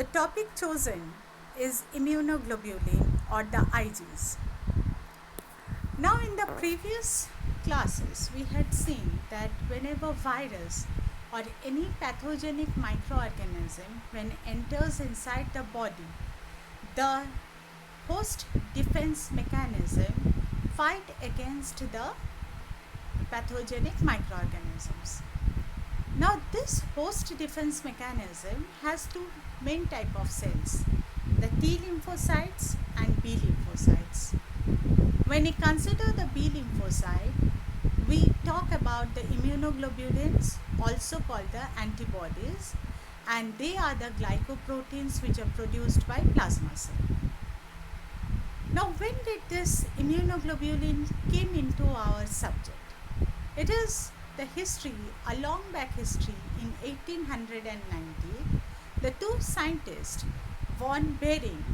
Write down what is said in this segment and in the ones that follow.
The topic chosen is immunoglobulin or the IGs. Now, in the previous classes, we had seen that whenever virus or any pathogenic microorganism when enters inside the body, the host defense mechanism fight against the pathogenic microorganisms. Now, this host defense mechanism has two main type of cells, the T lymphocytes and B lymphocytes. When we consider the B lymphocyte, we talk about the immunoglobulins, also called the antibodies, and they are the glycoproteins which are produced by plasma cell. Now, when did this immunoglobulin came into our subject? It is the history, a long back history. In 1890, the two scientists, von Behring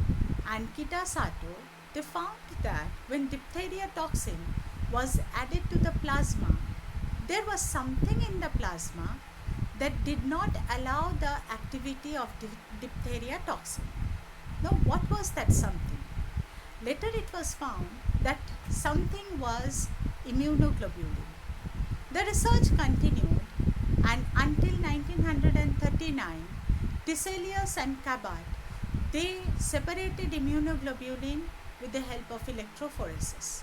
and Kitasato, they found that when diphtheria toxin was added to the plasma, there was something in the plasma that did not allow the activity of diphtheria toxin. Now, what was that something? Later it was found that something was immunoglobulin. The research continued, and until 1939, Tiselius and Cabot, they separated immunoglobulin with the help of electrophoresis.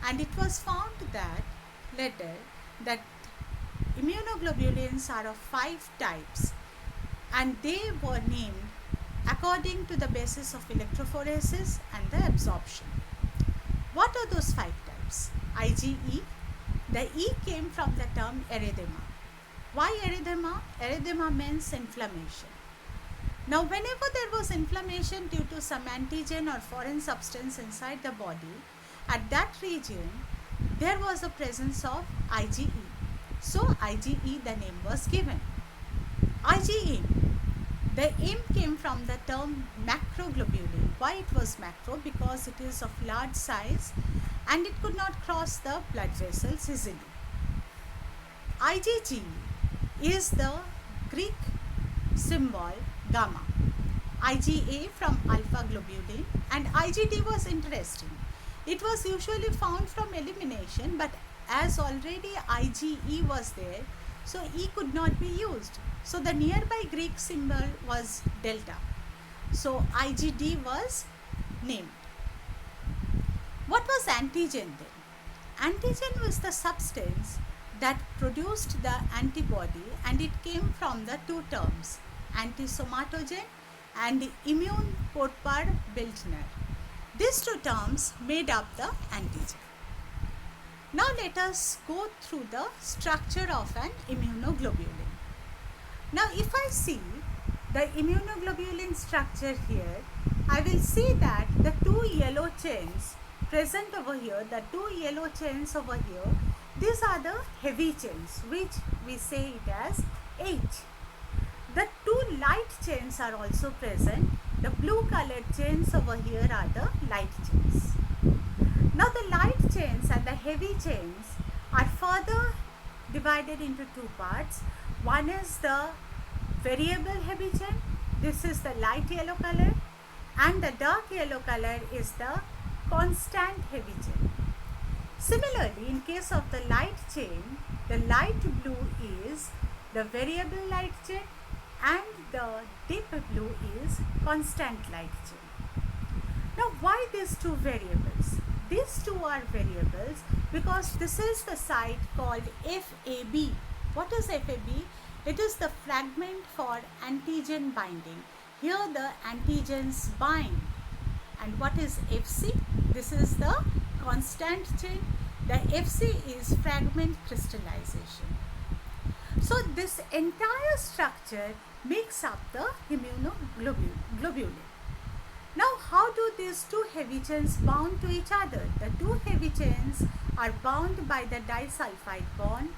And it was found that later that immunoglobulins are of 5 types, and they were named according to the basis of electrophoresis and the absorption. What are those 5 types? IgE. The E came from the term erythema. Why erythema? Erythema means inflammation. Now, whenever there was inflammation due to some antigen or foreign substance inside the body, at that region, there was a presence of IgE. So, IgE, the name was given. IgE, the M came from the term macroglobulin. Why it was macro? Because it is of large size and it could not cross the blood vessels easily. IgG is the Greek symbol gamma. IgA from alpha globulin, and IgD was interesting. It was usually found from elimination, but as already IgE was there, so E could not be used. So the nearby Greek symbol was delta. So IgD was named. What was antigen then? Antigen was the substance that produced the antibody, and it came from the two terms, antisomatogen and immune Porpar Bildner. These two terms made up the antigen. Now let us go through the structure of an immunoglobulin. Now if I see the immunoglobulin structure here, I will see that the two yellow chains present over here, the two yellow chains over here, these are the heavy chains which we say it as H. The two light chains are also present. The blue colored chains over here are the light chains. Now the light chains and the heavy chains are further divided into two parts. One is the variable heavy chain. This is the light yellow color, and the dark yellow color is the constant heavy chain. Similarly, in case of the light chain, the light blue is the variable light chain and the deep blue is constant light chain. Now, why these two variables? These two are variables because this is the site called FAB. What is FAB? It is the fragment for antigen binding. Here the antigens bind. And what is FC? This is the constant chain. The FC is fragment crystallization. So this entire structure makes up the immunoglobulin. Now how do these two heavy chains bound to each other? The two heavy chains are bound by the disulfide bond.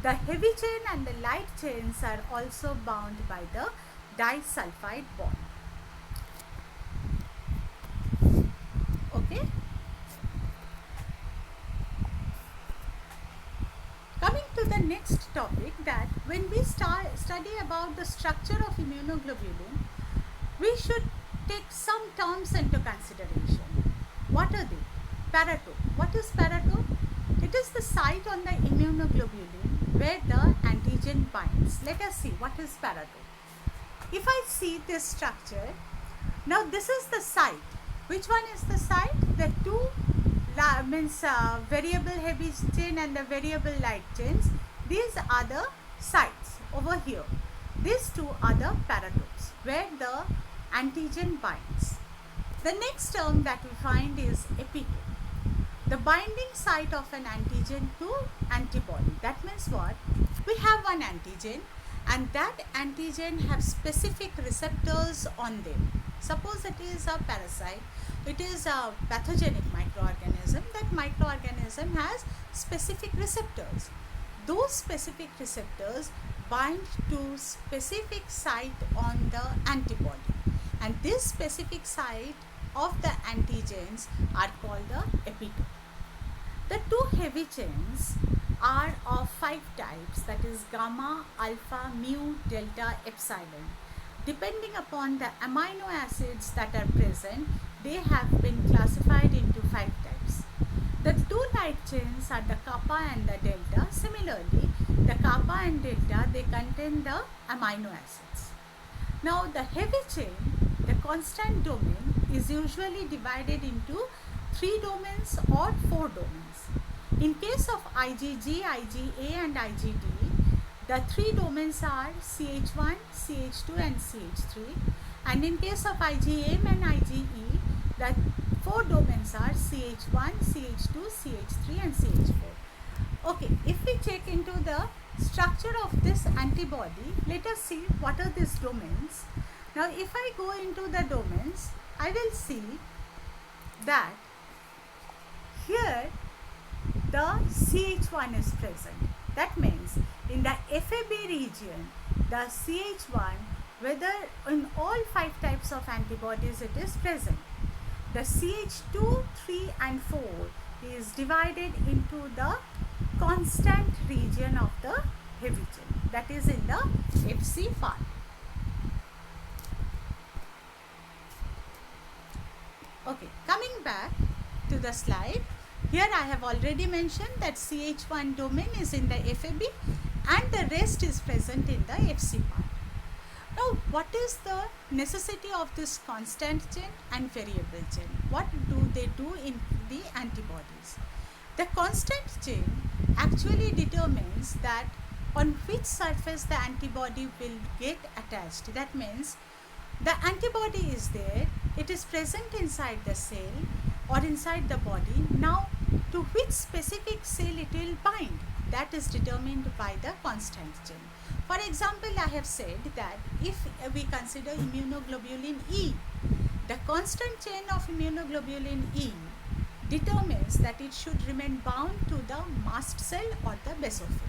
The heavy chain and the light chains are also bound by the disulfide bond. Okay. Coming to the next topic, that when we study about the structure of immunoglobulin, we should take some terms into consideration. What are they? Paratope. What is paratope? It is the site on the immunoglobulin where the antigen binds. Let us see what is paratope. If I see this structure, now this is the site. Which one is the site? The two variable heavy chain and the variable light chains. These are the sites over here. These two are the paratopes where the antigen binds. The next term that we find is epitope. The binding site of an antigen to antibody. That means what? We have one antigen and that antigen have specific receptors on them. Suppose it is a parasite, it is a pathogenic microorganism. That microorganism has specific receptors. Those specific receptors bind to specific site on the antibody, and this specific site of the antigens are called the epitope. The two heavy chains are of 5 types, that is gamma, alpha, mu, delta, epsilon. Depending upon the amino acids that are present, they have been classified into 5 types. The two light chains are the kappa and the delta. Similarly, the kappa and delta, they contain the amino acids. Now, the heavy chain, the constant domain, is usually divided into 3 domains or 4 domains. In case of IgG, IgA and IgD, the 3 domains are CH1, CH2 and CH3. And in case of IgM and IgE, the 4 domains are CH1, CH2, CH3 and CH4. Okay, if we check into the structure of this antibody, let us see what are these domains. Now, if I go into the domains, I will see that here the CH1 is present. That means in the FAB region, the CH1, whether in all 5 types of antibodies it is present. The CH2, 3 and 4 is divided into the constant region of the heavy chain, that is in the FC part. Okay, coming back to the slide. Here I have already mentioned that CH1 domain is in the FAB and the rest is present in the FC part. Now, what is the necessity of this constant chain and variable chain? What do they do in the antibodies? The constant chain actually determines that on which surface the antibody will get attached. That means the antibody is there, it is present inside the cell or inside the body. Now, to which specific cell it will bind, that is determined by the constant chain. For example, I have said that if we consider immunoglobulin E, the constant chain of immunoglobulin E determines that it should remain bound to the mast cell or the basophil.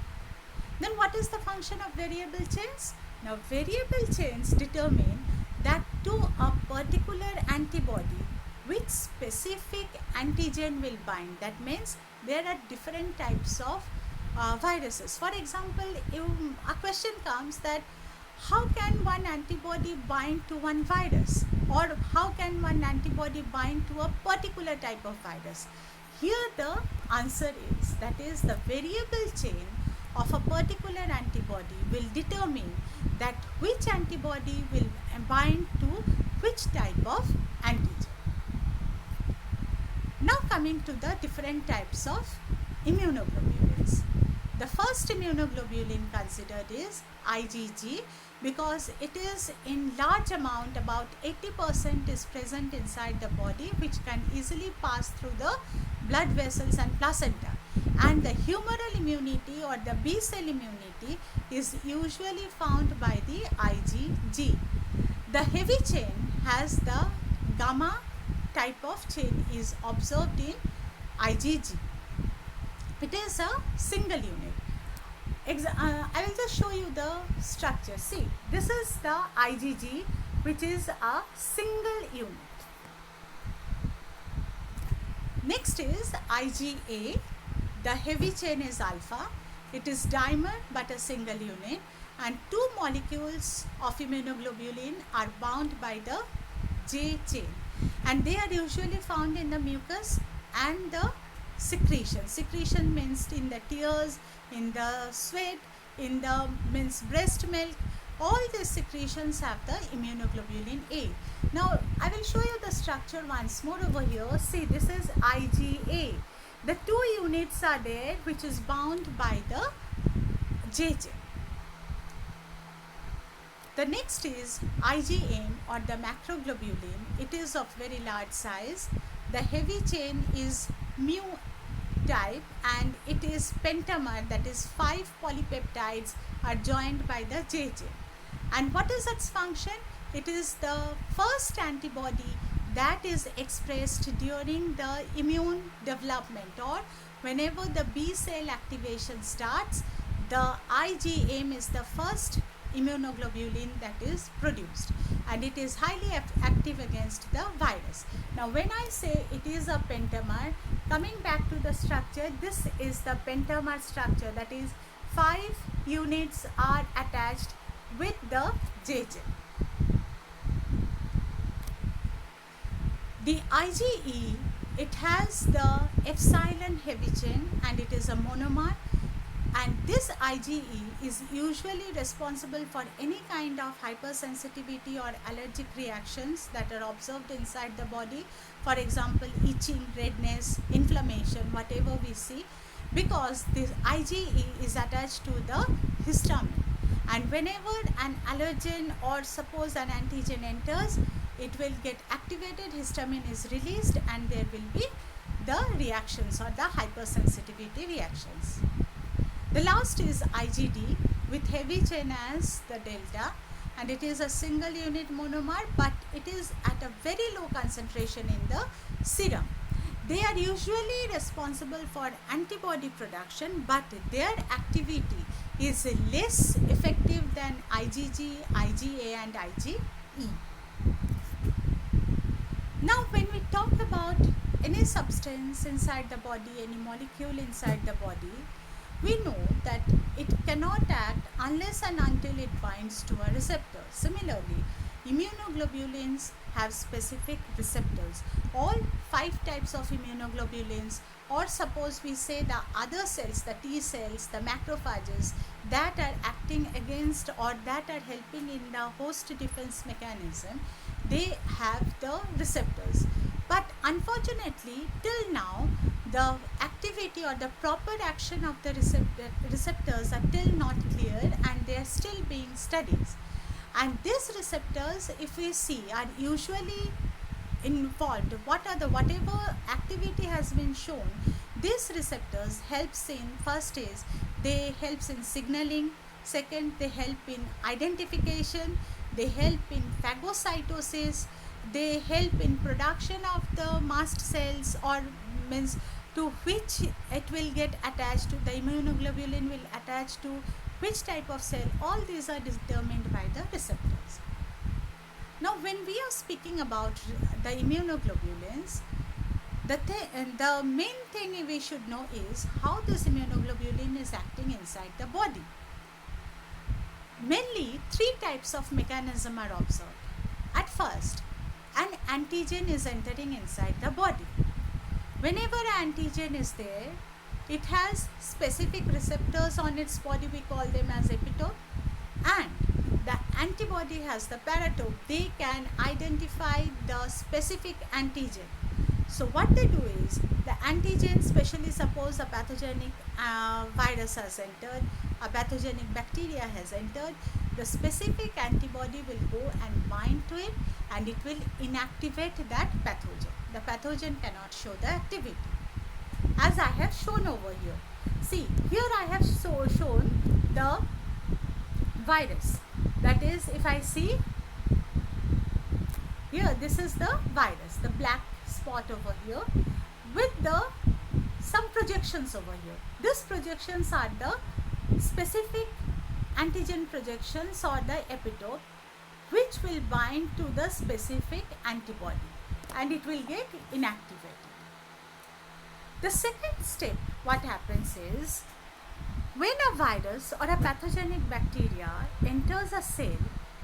Then what is the function of variable chains? Now, variable chains determine that to a particular antibody, which specific antigen will bind. That means there are different types of viruses. For example, a question comes that how can one antibody bind to one virus, or how can one antibody bind to a particular type of virus? Here the answer is, that is the variable chain of a particular antibody will determine that which antibody will bind to which type of antigen. Now coming to the different types of immunoglobulins. The first immunoglobulin considered is IgG, because it is in large amount, about 80% is present inside the body, which can easily pass through the blood vessels and placenta. And the humoral immunity or the B cell immunity is usually found by the IgG. The heavy chain has the gamma type of chain is observed in IgG. It is a single unit. I will just show you the structure. See, this is the IgG, which is a single unit. Next is IgA. The heavy chain is alpha. It is dimer but a single unit. and two molecules of immunoglobulin are bound by the J chain, and they are usually found in the mucus and the secretion. Secretion means in the tears, in the sweat, in the means breast milk. All these secretions have the immunoglobulin A. Now I will show you the structure once more over here. See, this is IgA. The two units are there which is bound by the J chain. The next is IgM or the macroglobulin. It is of very large size. The heavy chain is mu type and it is pentamer, that is 5 polypeptides are joined by the J chain. And what is its function? It is the first antibody that is expressed during the immune development, or whenever the B cell activation starts, the IgM is the first immunoglobulin that is produced, and it is highly active against the virus. Now when I say it is a pentamer, coming back to the structure, this is the pentamer structure, that is 5 units are attached with the J chain. The IgE, it has the epsilon heavy chain and it is a monomer, and this IgE is usually responsible for any kind of hypersensitivity or allergic reactions that are observed inside the body. For example, itching, redness, inflammation, whatever we see, because this IgE is attached to the histamine. And whenever an allergen or suppose an antigen enters, it will get activated, histamine is released, and there will be the reactions or the hypersensitivity reactions. The last is IgD with heavy chain as the delta, and it is a single unit monomer, but it is at a very low concentration in the serum. They are usually responsible for antibody production, but their activity is less effective than IgG, IgA and IgE. Now when we talk about any substance inside the body, any molecule inside the body, we know that it cannot act unless and until it binds to a receptor. Similarly, immunoglobulins have specific receptors. All 5 types of immunoglobulins, or suppose we say the other cells, the T cells, the macrophages that are acting against or that are helping in the host defense mechanism, they have the receptors. But unfortunately, till now, the activity or the proper action of the receptors are still not clear, and they are still being studied. And these receptors, if we see, are usually involved. Whatever activity has been shown, these receptors helps in, first is they helps in signaling, second they help in identification, they help in phagocytosis, they help in production of the mast cells, or means to which it will get attached to, the immunoglobulin will attach to which type of cell. All these are determined by the receptors. Now when we are speaking about the immunoglobulins, the main thing we should know is how this immunoglobulin is acting inside the body. Mainly 3 types of mechanism are observed. At first, an antigen is entering inside the body. Whenever an antigen is there, it has specific receptors on its body, we call them as epitope, and the antibody has the paratope. They can identify the specific antigen. So what they do is, the antigen, especially suppose a pathogenic virus has entered, a pathogenic bacteria has entered, the specific antibody will go and bind to it, and it will inactivate that pathogen. The pathogen cannot show the activity, as I have shown over here. See, here I have shown the virus. That is, if I see here, this is the virus, the black spot over here, with the some projections over here. These projections are the specific antigen projections or the epitope, which will bind to the specific antibody, and it will get inactivated. The second step, what happens is, When a virus or a pathogenic bacteria enters a cell,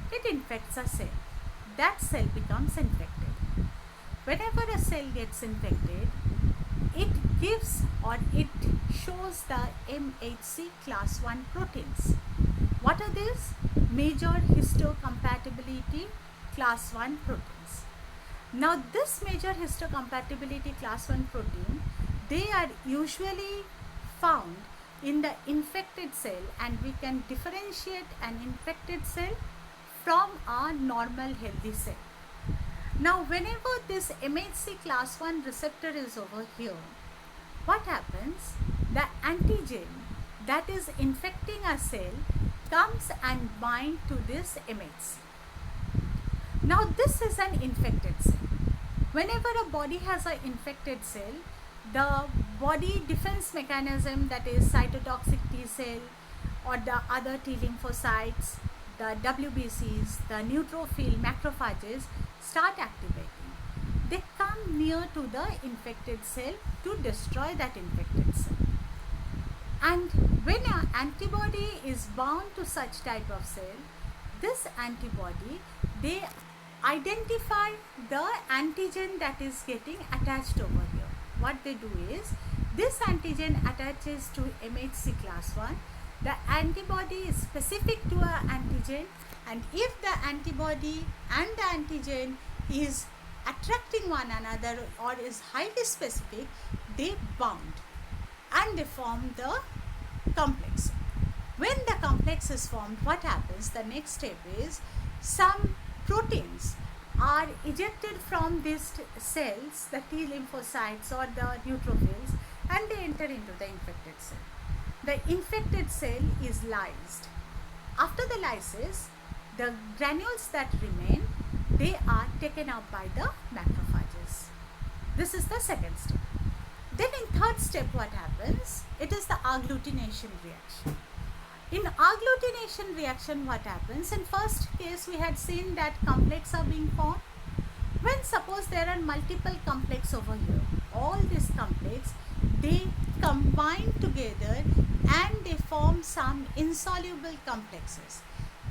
it infects a cell. That cell becomes infected. Whenever a cell gets infected, it gives or it shows the MHC class 1 proteins. What are these? Major histocompatibility class 1 proteins. Now this major histocompatibility class 1 protein, they are usually found in the infected cell, and we can differentiate an infected cell from a normal healthy cell. Now whenever this MHC class 1 receptor is over here, what happens? The antigen that is infecting a cell comes and binds to this MHC. Now this is an infected cell. Whenever a body has an infected cell, the body defense mechanism, that is cytotoxic T cell or the other T lymphocytes, the WBCs, the neutrophil macrophages start activating. They come near to the infected cell to destroy that infected cell. And when an antibody is bound to such type of cell, this antibody, they identify the antigen that is getting attached over here. What they do is, this antigen attaches to MHC class 1. The antibody is specific to an antigen, and if the antibody and the antigen is attracting one another or is highly specific, they bound and they form the complex. When the complex is formed, what happens? The next step is, some proteins are ejected from these cells, the T lymphocytes or the neutrophils, and they enter into the infected cell. The infected cell is lysed. After the lysis, the granules that remain, they are taken up by the macrophages. This is the second step. Then in third step, what happens? It is the agglutination reaction. In agglutination reaction, what happens? In first case, we had seen that complex are being formed. When suppose there are multiple complex over here, all these complex, they combine together and they form some insoluble complexes.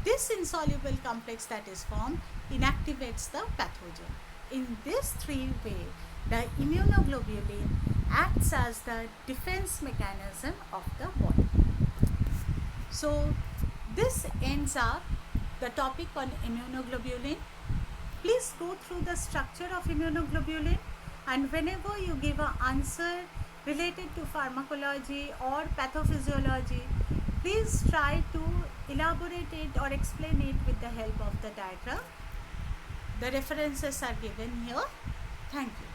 This insoluble complex that is formed inactivates the pathogen. In this three way, the immunoglobulin acts as the defense mechanism of the body. So this ends up the topic on immunoglobulin. Please go through the structure of immunoglobulin, and whenever you give an answer related to pharmacology or pathophysiology, please try to elaborate it or explain it with the help of the diagram. The references are given here. Thank you.